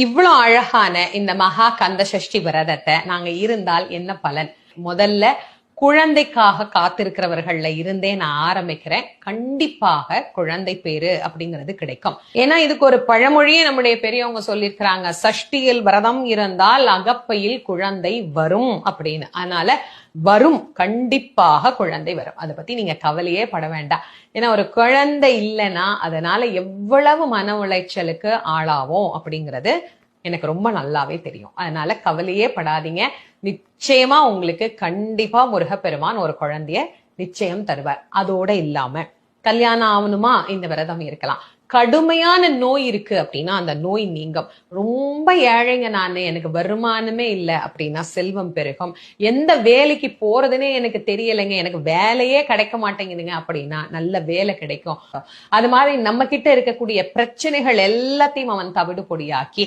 இவ்வளோ அழகான இந்த மகா கந்த சஷ்டி விரதத்தை நாங்க இருந்தால் என்ன பலன்? முதல்ல குழந்தைக்காக காத்திருக்கிறவர்கள்ல இருந்தே நான் ஆரம்பிக்கிறேன். கண்டிப்பாக குழந்தை பேரு அப்படிங்கிறது கிடைக்கும். ஏன்னா இதுக்கு ஒரு பழமொழியே நம்முடைய பெரியவங்க சொல்லியிருக்கிறாங்க, சஷ்டியில் விரதம் இருந்தால் அகப்பையில் குழந்தை வரும் அப்படின்னு. அதனால வரும், கண்டிப்பாக குழந்தை வரும். அதை பத்தி நீங்க கவலையே பட வேண்டாம். ஏன்னா ஒரு குழந்தை இல்லைன்னா அதனால எவ்வளவு மன உளைச்சலுக்கு ஆளாவோம் அப்படிங்கிறது எனக்கு ரொம்ப நல்லாவே தெரியும். அதனால கவலையே படாதீங்க. நிச்சயமா உங்களுக்கு கண்டிப்பா முருகப்பெருமான் ஒரு குழந்தைய நிச்சயம் தருவார். அதோட இல்லாம கல்யாணம் ஆகணுமா இந்த விரதம் இருக்கலாம். கடுமையான நோய் இருக்கு அப்படின்னா அந்த நோய் நீங்கும். ரொம்ப ஏழைங்க நானு, எனக்கு வருமானமே இல்லை அப்படின்னா செல்வம் பெருகும். எந்த வேலைக்கு போறதுன்னே எனக்கு தெரியலைங்க, எனக்கு வேலையே கிடைக்க மாட்டேங்குதுங்க அப்படின்னா நல்ல வேலை கிடைக்கும். அது மாதிரி நம்ம கிட்ட இருக்கக்கூடிய பிரச்சனைகள் எல்லாத்தையும் அவன் தவிடு பொடியாக்கி